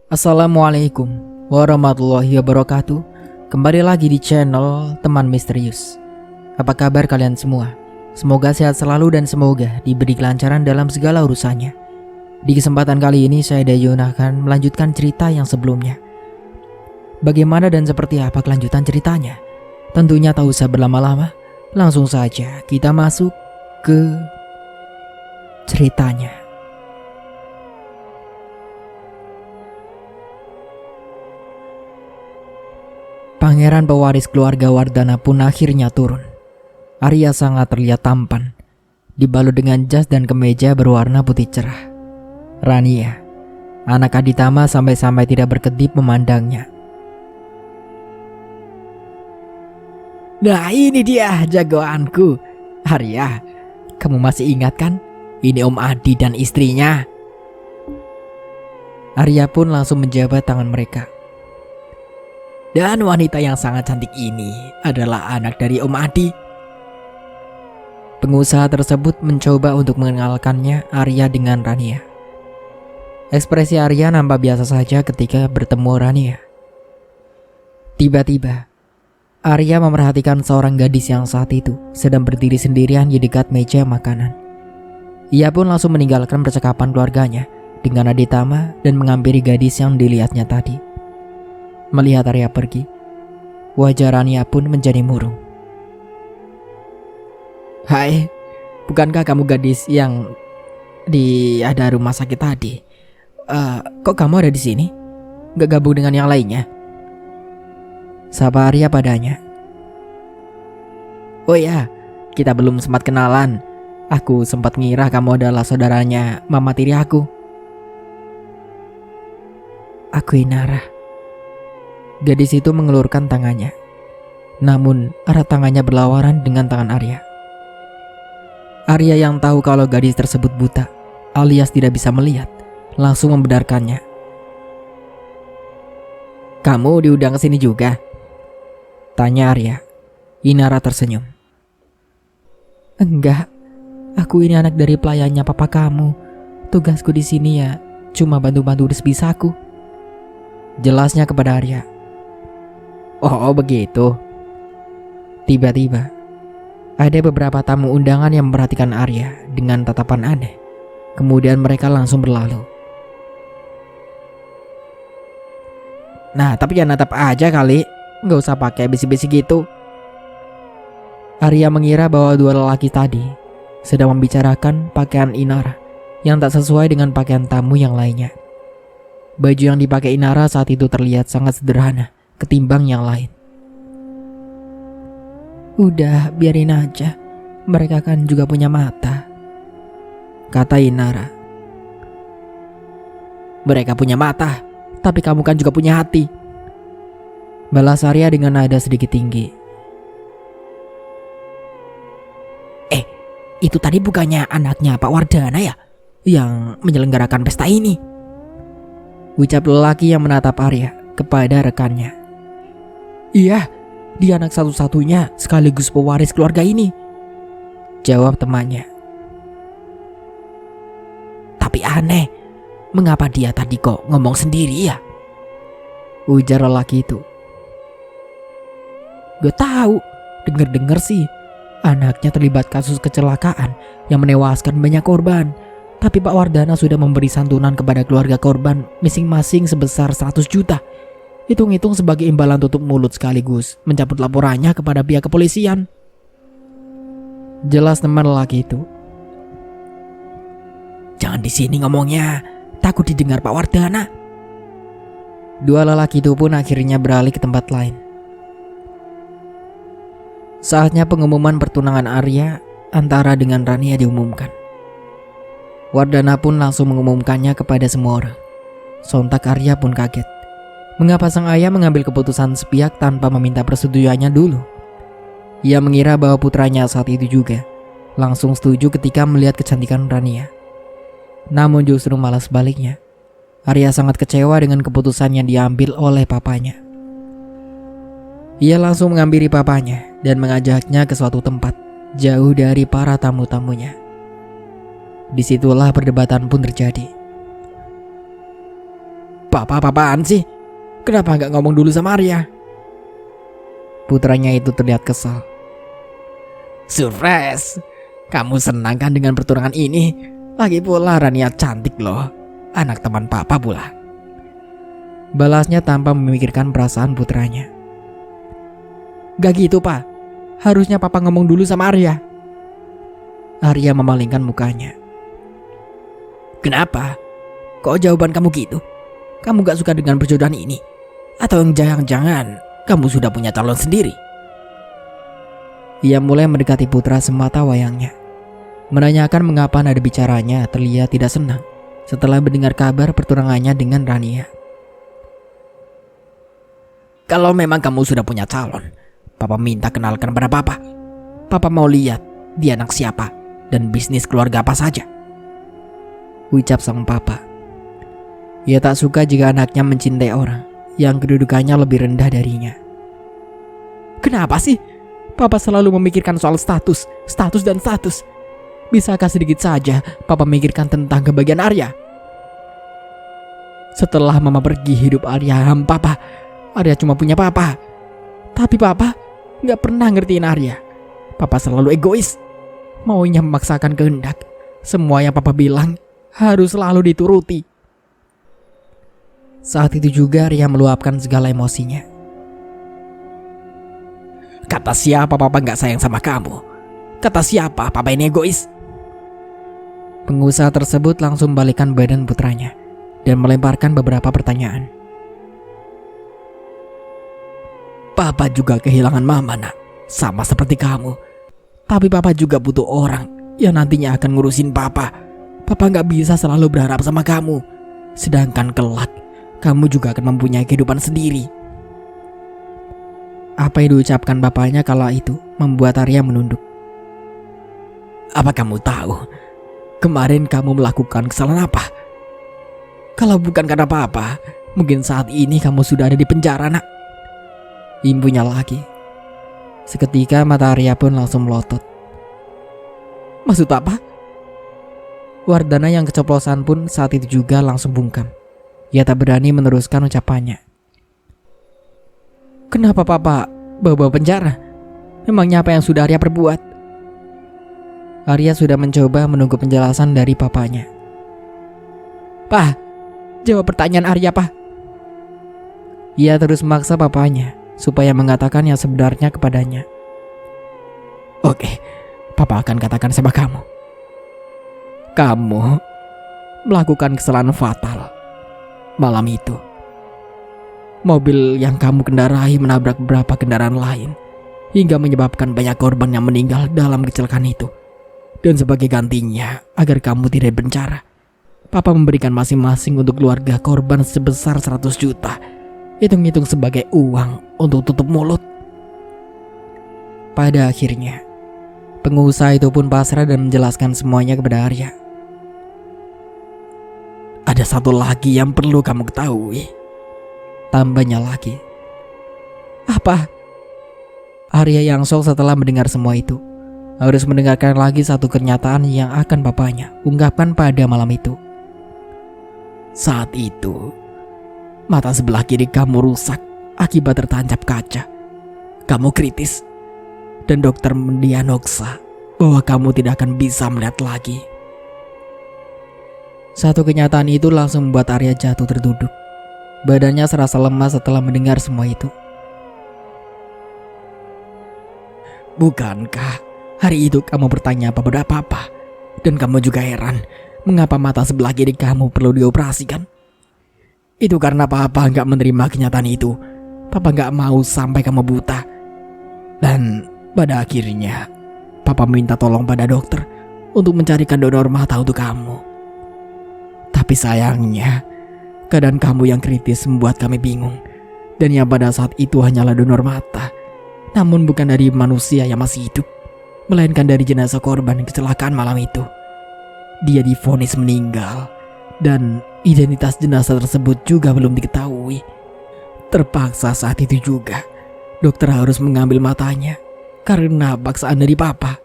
Assalamualaikum warahmatullahi wabarakatuh. Kembali lagi di channel Teman Misterius. Apa kabar kalian semua? Semoga sehat selalu dan semoga diberi kelancaran dalam segala urusannya. Di kesempatan kali ini saya Dayun akan melanjutkan cerita yang sebelumnya. Bagaimana dan seperti apa kelanjutan ceritanya? Tentunya tak usah berlama-lama, langsung saja kita masuk ke ceritanya. Pangeran pewaris keluarga Wardana pun akhirnya turun. Arya sangat terlihat tampan, dibalut dengan jas dan kemeja berwarna putih cerah. Rania, anak Aditama, sampai-sampai tidak berkedip memandangnya. Nah, ini dia jagoanku. Arya, kamu masih ingat kan? Ini Om Adi dan istrinya. Arya pun langsung menjabat tangan mereka. Dan wanita yang sangat cantik ini adalah anak dari Om Adi. Pengusaha tersebut mencoba untuk mengenalkannya Arya dengan Rania. Ekspresi Arya nampak biasa saja ketika bertemu Rania. Tiba-tiba, Arya memerhatikan seorang gadis yang saat itu sedang berdiri sendirian di dekat meja makanan. Ia pun langsung meninggalkan percakapan keluarganya dengan Aditama dan menghampiri gadis yang dilihatnya tadi. Melihat Arya pergi, wajah Rania pun menjadi murung. Hai, bukankah kamu gadis yang ada rumah sakit tadi? Kok kamu ada di sini? Gak gabung dengan yang lainnya? Sapa Arya padanya. Oh ya, kita belum sempat kenalan. Aku sempat ngira kamu adalah saudaranya mama tiri aku. Aku Inara. Gadis itu mengelurkan tangannya. Namun erat tangannya berlawanan dengan tangan Arya. Arya yang tahu kalau gadis tersebut buta, alias tidak bisa melihat, langsung membenarkannya. Kamu diundang ke sini juga? Tanya Arya. Inara tersenyum. Enggak, aku ini anak dari pelayannya papa kamu. Tugasku di sini ya cuma bantu-bantu sebisaku. Jelasnya kepada Arya. Oh begitu. Tiba-tiba ada beberapa tamu undangan yang memperhatikan Arya dengan tatapan aneh. Kemudian mereka langsung berlalu. Nah, tapi jangan natap aja kali. Gak usah pakai bisik-bisik gitu. Arya mengira bahwa dua lelaki tadi sedang membicarakan pakaian Inara yang tak sesuai dengan pakaian tamu yang lainnya. Baju yang dipakai Inara saat itu terlihat sangat sederhana ketimbang yang lain. Udah, biarin aja. Mereka kan juga punya mata, kata Inara. Mereka punya mata, tapi kamu kan juga punya hati, balas Arya dengan nada sedikit tinggi. Itu tadi bukannya anaknya Pak Wardana ya, yang menyelenggarakan pesta ini? Ucap lelaki yang menatap Arya kepada rekannya. Iya, dia anak satu-satunya sekaligus pewaris keluarga ini, jawab temannya. Tapi aneh, mengapa dia tadi kok ngomong sendiri ya? Ujar lelaki itu. Gak tahu, denger-denger sih anaknya terlibat kasus kecelakaan yang menewaskan banyak korban. Tapi Pak Wardana sudah memberi santunan kepada keluarga korban masing-masing sebesar 100 juta. Hitung-hitung sebagai imbalan tutup mulut sekaligus mencabut laporannya kepada pihak kepolisian. Jelas teman lelaki itu. Jangan di sini ngomongnya, takut didengar Pak Wardana. Dua lelaki itu pun akhirnya beralih ke tempat lain. Saatnya pengumuman pertunangan Arya antara dengan Rania diumumkan. Wardana pun langsung mengumumkannya kepada semua orang. Sontak Arya pun kaget. Mengapa sang ayah mengambil keputusan sepihak tanpa meminta persetujuannya dulu? Ia mengira bahwa putranya saat itu juga langsung setuju ketika melihat kecantikan Rania. Namun justru malah sebaliknya. Arya sangat kecewa dengan keputusan yang diambil oleh papanya. Ia langsung menghampiri papanya dan mengajaknya ke suatu tempat jauh dari para tamu-tamunya. Disitulah perdebatan pun terjadi. Papa apa-apaan sih? Kenapa nggak ngomong dulu sama Arya? Putranya itu terlihat kesal. Surprise! Kamu senang kan dengan pertunangan ini? Lagi pula Rania cantik loh. Anak teman papa pula. Balasnya tanpa memikirkan perasaan putranya. Gak gitu, Pak. Harusnya papa ngomong dulu sama Arya. Arya memalingkan mukanya. Kenapa? Kok jawaban kamu gitu? Kamu gak suka dengan perjodohan ini? Atau yang jangan-jangan kamu sudah punya calon sendiri? Ia mulai mendekati putra semata wayangnya. Menanyakan mengapa nada bicaranya terlihat tidak senang setelah mendengar kabar pertunangannya dengan Rania. Kalau memang kamu sudah punya calon, papa minta kenalkan pada papa. Papa mau lihat dia anak siapa dan bisnis keluarga apa saja, ucap sang papa. Ia tak suka jika anaknya mencintai orang yang kedudukannya lebih rendah darinya. Kenapa sih? Papa selalu memikirkan soal status dan status. Bisakah sedikit saja papa memikirkan tentang kebahagiaan Arya? Setelah mama pergi, hidup Arya hampa, papa. Arya cuma punya papa. Tapi papa gak pernah ngertiin Arya. Papa selalu egois. Maunya memaksakan kehendak. Semua yang papa bilang harus selalu dituruti. Saat itu juga Arya meluapkan segala emosinya. Kata siapa papa gak sayang sama kamu? Kata siapa papa ini egois? Pengusaha tersebut langsung balikan badan putranya dan melemparkan beberapa pertanyaan. Papa juga kehilangan mama, nak. Sama seperti kamu. Tapi papa juga butuh orang yang nantinya akan ngurusin papa. Papa gak bisa selalu berharap sama kamu. Sedangkan kelak kamu juga akan mempunyai kehidupan sendiri. Apa yang diucapkan bapaknya kala itu membuat Arya menunduk. Apa kamu tahu kemarin kamu melakukan kesalahan apa? Kalau bukan karena papa, mungkin saat ini kamu sudah ada di penjara, nak. Imbunya lagi. Seketika mata Arya pun langsung melotot. Maksud apa? Wardana yang keceplosan pun saat itu juga langsung bungkam. Ia tak berani meneruskan ucapannya. Kenapa papa bawa penjara? Memangnya apa yang sudah Arya perbuat? Arya sudah mencoba menunggu penjelasan dari papanya. Pak, jawab pertanyaan Arya, Pak. Ia terus memaksa papanya supaya mengatakan yang sebenarnya kepadanya. Oke, papa akan katakan sama kamu. Kamu melakukan kesalahan fatal. Malam itu, mobil yang kamu kendarai menabrak beberapa kendaraan lain hingga menyebabkan banyak korban yang meninggal dalam kecelakaan itu. Dan sebagai gantinya, agar kamu tidak dipenjara, papa memberikan masing-masing untuk keluarga korban sebesar 100 juta. Hitung-hitung sebagai uang untuk tutup mulut. Pada akhirnya, pengusaha itu pun pasrah dan menjelaskan semuanya kepada Arya. Ada satu lagi yang perlu kamu ketahui, tambahnya lagi. Apa? Arya yang shock setelah mendengar semua itu. Harus mendengarkan lagi satu kenyataan yang akan papanya ungkapkan pada malam itu. Saat itu, mata sebelah kiri kamu rusak akibat tertancap kaca. Kamu kritis. Dan dokter mendiagnosa bahwa kamu tidak akan bisa melihat lagi. Satu kenyataan itu langsung membuat Arya jatuh terduduk. Badannya serasa lemas setelah mendengar semua itu. Bukankah hari itu kamu bertanya apa pada papa? Dan kamu juga heran mengapa mata sebelah kiri kamu perlu dioperasikan? Itu karena papa gak menerima kenyataan itu. Papa gak mau sampai kamu buta. Dan pada akhirnya papa minta tolong pada dokter untuk mencarikan donor mata untuk kamu. Tapi sayangnya, keadaan kamu yang kritis membuat kami bingung. Dan yang pada saat itu hanyalah donor mata. Namun bukan dari manusia yang masih hidup, melainkan dari jenazah korban kecelakaan malam itu. Dia divonis meninggal. Dan identitas jenazah tersebut juga belum diketahui. Terpaksa saat itu juga dokter harus mengambil matanya karena paksaan dari papa.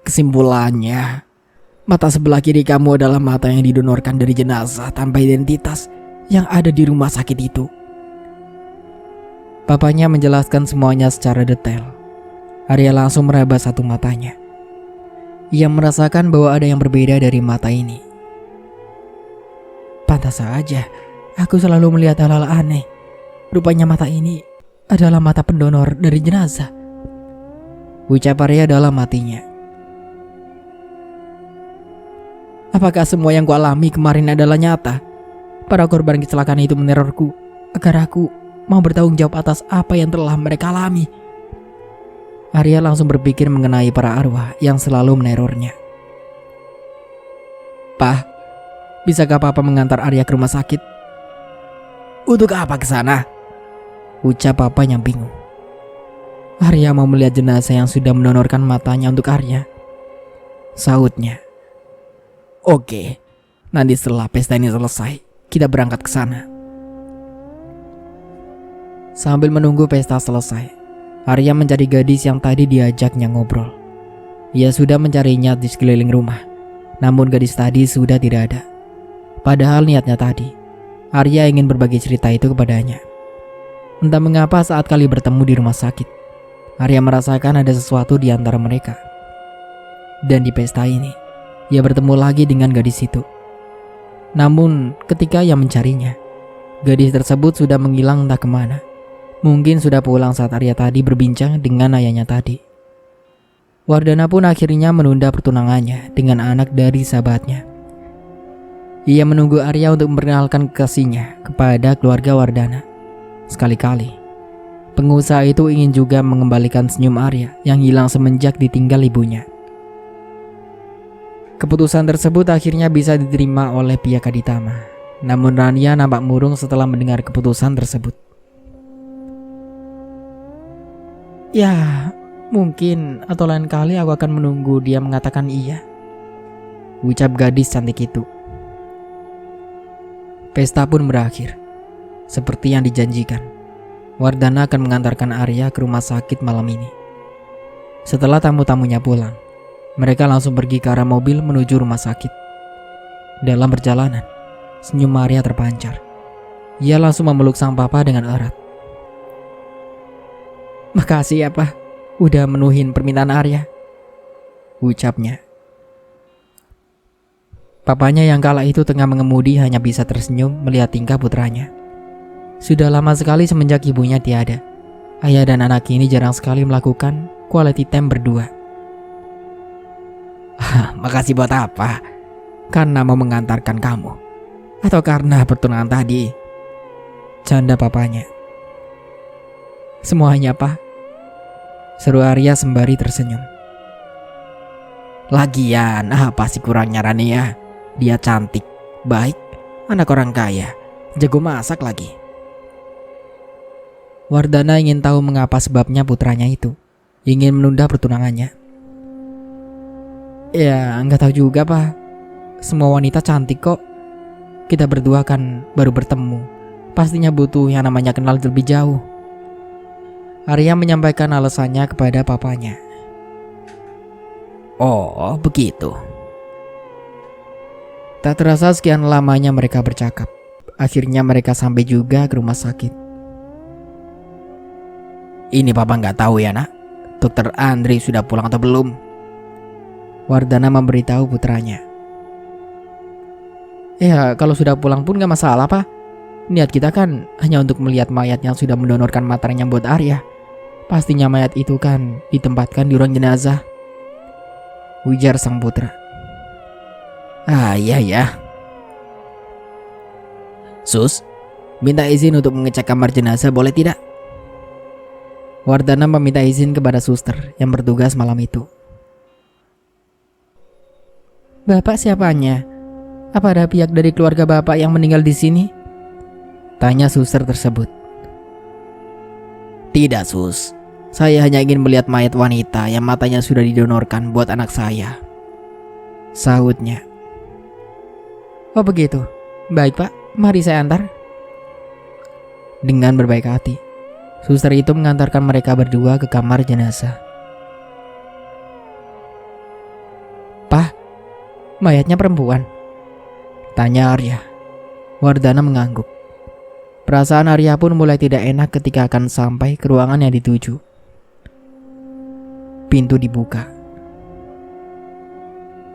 Kesimpulannya, mata sebelah kiri kamu adalah mata yang didonorkan dari jenazah tanpa identitas yang ada di rumah sakit itu. Papanya menjelaskan semuanya secara detail. Arya langsung meraba satu matanya. Ia merasakan bahwa ada yang berbeda dari mata ini. Pantas saja, aku selalu melihat hal-hal aneh. Rupanya mata ini adalah mata pendonor dari jenazah, ucap Arya dalam hatinya. Apakah semua yang kualami kemarin adalah nyata? Para korban kecelakaan itu menerorku agar aku mau bertanggung jawab atas apa yang telah mereka alami. Arya langsung berpikir mengenai para arwah yang selalu menerornya. Pak, bisakah Papa mengantar Arya ke rumah sakit? Untuk apa ke sana? Ucap Papa yang bingung. Arya mau melihat jenazah yang sudah mendonorkan matanya untuk Arya, sahutnya. Oke, nanti setelah pesta ini selesai, kita berangkat ke sana. Sambil menunggu pesta selesai, Arya mencari gadis yang tadi diajaknya ngobrol. Ia sudah mencarinya di sekeliling rumah, namun gadis tadi sudah tidak ada. Padahal niatnya tadi, Arya ingin berbagi cerita itu kepadanya. Entah mengapa saat kali bertemu di rumah sakit, Arya merasakan ada sesuatu di antara mereka. Dan di pesta ini, ia bertemu lagi dengan gadis itu. Namun ketika ia mencarinya, gadis tersebut sudah menghilang entah kemana. Mungkin sudah pulang saat Arya tadi berbincang dengan ayahnya tadi. Wardana pun akhirnya menunda pertunangannya dengan anak dari sahabatnya. Ia menunggu Arya untuk memperkenalkan kekasihnya kepada keluarga Wardana. Sekali-kali, pengusaha itu ingin juga mengembalikan senyum Arya yang hilang semenjak ditinggal ibunya. Keputusan tersebut akhirnya bisa diterima oleh pihak Aditama. Namun Rania nampak murung setelah mendengar keputusan tersebut. Ya, mungkin atau lain kali aku akan menunggu dia mengatakan iya, ucap gadis cantik itu. Pesta pun berakhir. Seperti yang dijanjikan, Wardana akan mengantarkan Arya ke rumah sakit malam ini. Setelah tamu-tamunya pulang, mereka langsung pergi ke arah mobil menuju rumah sakit. Dalam perjalanan, senyum Arya terpancar. Ia langsung memeluk sang papa dengan erat. Makasih ya Pak, udah menuhin permintaan Arya, ucapnya. Papanya yang kala itu tengah mengemudi hanya bisa tersenyum melihat tingkah putranya. Sudah lama sekali semenjak ibunya tiada, ayah dan anak ini jarang sekali melakukan quality time berdua. Makasih buat apa? Karena mau mengantarkan kamu? Atau karena pertunangan tadi? Canda papanya. Semuanya Pak, seru Arya sembari tersenyum. Lagian apa sih kurangnya Rania? Dia cantik, baik, anak orang kaya, jago masak lagi. Wardana ingin tahu mengapa sebabnya putranya itu ingin menunda pertunangannya. Ya nggak tahu juga Pak, semua wanita cantik kok. Kita berdua kan baru bertemu, pastinya butuh yang namanya kenal lebih jauh. Arya menyampaikan alasannya kepada papanya. Oh begitu. Tak terasa sekian lamanya mereka bercakap. Akhirnya mereka sampai juga ke rumah sakit. Ini papa nggak tahu ya nak, Dokter Andri sudah pulang atau belum? Wardana memberitahu putranya. Ya kalau sudah pulang pun gak masalah Pak. Niat kita kan hanya untuk melihat mayat yang sudah mendonorkan matanya buat Arya. Pastinya mayat itu kan ditempatkan di ruang jenazah, ujar sang putra. Ah iya ya. Sus, minta izin untuk mengecek kamar jenazah boleh tidak? Wardana meminta izin kepada suster yang bertugas malam itu. Bapak siapanya? Apa ada pihak dari keluarga bapak yang meninggal di sini? Tanya suster tersebut. Tidak sus, saya hanya ingin melihat mayat wanita yang matanya sudah didonorkan buat anak saya, sahutnya. Oh begitu, baik Pak, mari saya antar. Dengan berbaik hati, suster itu mengantarkan mereka berdua ke kamar jenazah. Pak, mayatnya perempuan? Tanya Arya. Wardana mengangguk. Perasaan Arya pun mulai tidak enak ketika akan sampai ke ruangan yang dituju. Pintu dibuka.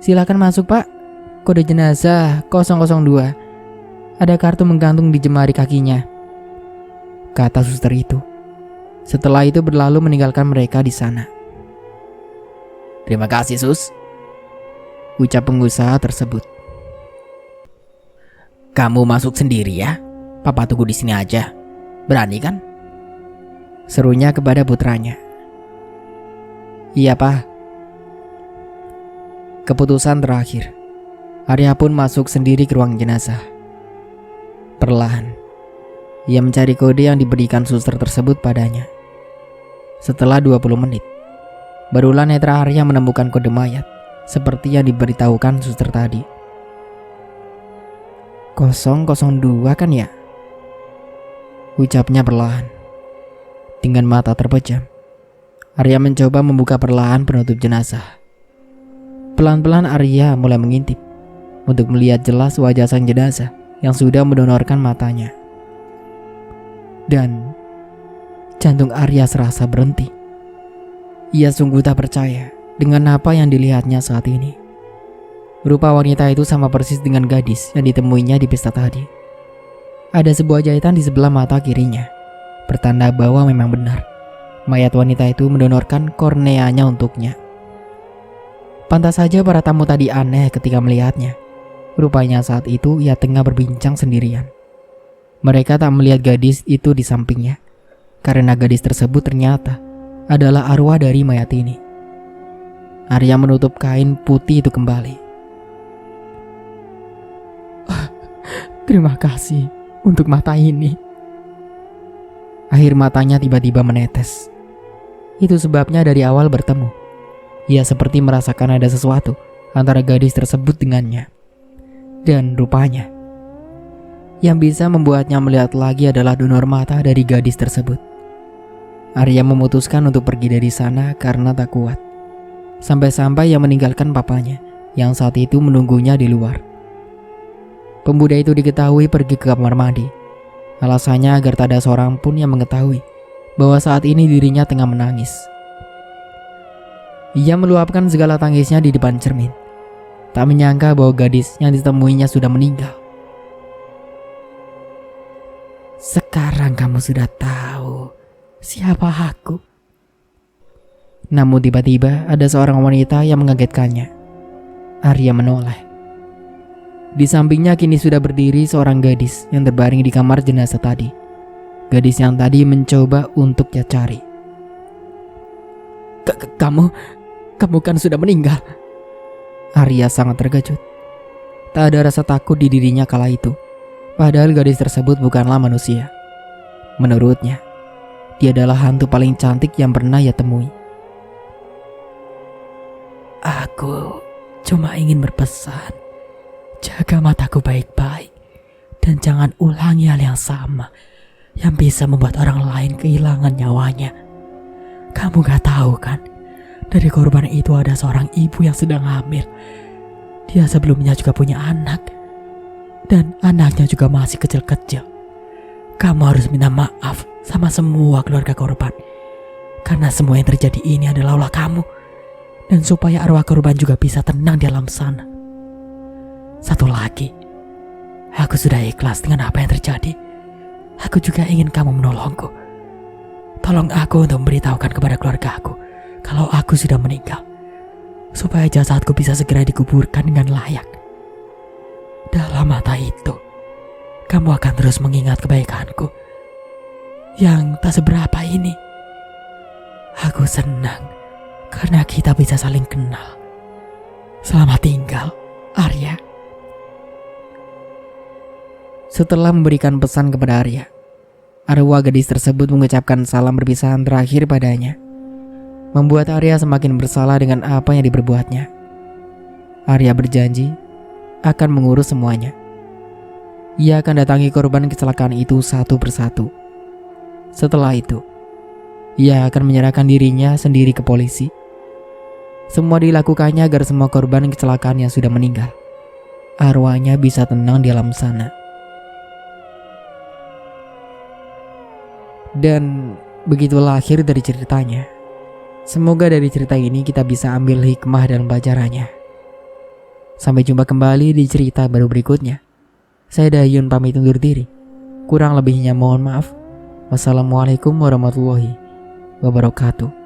"Silakan masuk, Pak. Kode jenazah 002. Ada kartu menggantung di jemari kakinya," kata suster itu. Setelah itu berlalu meninggalkan mereka di sana. "Terima kasih, Sus," ucap pengusaha tersebut. "Kamu masuk sendiri ya? Papa tunggu di sini aja. Berani kan?" serunya kepada putranya. "Iya, Pak." Keputusan terakhir. Arya pun masuk sendiri ke ruang jenazah. Perlahan, ia mencari kode yang diberikan suster tersebut padanya. Setelah 20 menit, barulah netra Arya menemukan kode mayat seperti yang diberitahukan suster tadi. 002 kan ya? Ucapnya perlahan. Dengan mata terpejam, Arya mencoba membuka perlahan penutup jenazah. Pelan-pelan Arya mulai mengintip untuk melihat jelas wajah sang jenazah yang sudah mendonorkan matanya. Dan jantung Arya serasa berhenti. Ia sungguh tak percaya dengan apa yang dilihatnya saat ini. Rupa wanita itu sama persis dengan gadis yang ditemuinya di pesta tadi. Ada sebuah jahitan di sebelah mata kirinya, pertanda bahwa memang benar mayat wanita itu mendonorkan korneanya untuknya. Pantas saja para tamu tadi aneh ketika melihatnya. Rupanya saat itu ia tengah berbincang sendirian. Mereka tak melihat gadis itu di sampingnya, karena gadis tersebut ternyata adalah arwah dari mayat ini. Arya menutup kain putih itu kembali. "Terima kasih untuk mata ini." Air matanya tiba-tiba menetes. Itu sebabnya dari awal bertemu, ia seperti merasakan ada sesuatu antara gadis tersebut dengannya. Dan rupanya, yang bisa membuatnya melihat lagi adalah donor mata dari gadis tersebut. Arya memutuskan untuk pergi dari sana karena tak kuat. Sampai-sampai ia meninggalkan papanya yang saat itu menunggunya di luar. Pemuda itu diketahui pergi ke kamar mandi. Alasannya agar tak ada seorang pun yang mengetahui bahwa saat ini dirinya tengah menangis. Ia meluapkan segala tangisnya di depan cermin. Tak menyangka bahwa gadis yang ditemuinya sudah meninggal. "Sekarang kamu sudah tahu siapa aku." Namun tiba-tiba ada seorang wanita yang mengagetkannya. Arya menoleh. Di sampingnya kini sudah berdiri seorang gadis yang terbaring di kamar jenazah tadi. Gadis yang tadi mencoba untuk ia cari. Kamu kan sudah meninggal." Arya sangat terkejut. Tak ada rasa takut di dirinya kala itu. Padahal gadis tersebut bukanlah manusia. Menurutnya, dia adalah hantu paling cantik yang pernah ia temui. "Aku cuma ingin berpesan, jaga mataku baik-baik dan jangan ulangi hal yang sama yang bisa membuat orang lain kehilangan nyawanya. Kamu gak tahu kan, dari korban itu ada seorang ibu yang sedang hamil. Dia sebelumnya juga punya anak, dan anaknya juga masih kecil-kecil. Kamu harus minta maaf sama semua keluarga korban, karena semua yang terjadi ini adalah ulah kamu. Dan supaya arwah korban juga bisa tenang di alam sana. Satu lagi, aku sudah ikhlas dengan apa yang terjadi. Aku juga ingin kamu menolongku. Tolong aku untuk memberitahukan kepada keluarga aku kalau aku sudah meninggal, supaya jasadku bisa segera dikuburkan dengan layak. Dalam mata itu, kamu akan terus mengingat kebaikanku yang tak seberapa ini. Aku senang karena kita bisa saling kenal. Selamat tinggal, Arya." Setelah memberikan pesan kepada Arya, arwah gadis tersebut mengucapkan salam perpisahan terakhir padanya, membuat Arya semakin bersalah dengan apa yang diperbuatnya. Arya berjanji akan mengurus semuanya. Ia akan datangi korban kecelakaan itu satu persatu. Setelah itu, ia akan menyerahkan dirinya sendiri ke polisi. Semua dilakukannya agar semua korban kecelakaan yang sudah meninggal, arwahnya bisa tenang di alam sana. Dan begitulah akhir dari ceritanya. Semoga dari cerita ini kita bisa ambil hikmah dan pelajarannya. Sampai jumpa kembali di cerita baru berikutnya. Saya Dayun pamit undur diri. Kurang lebihnya mohon maaf. Wassalamualaikum warahmatullahi wabarakatuh.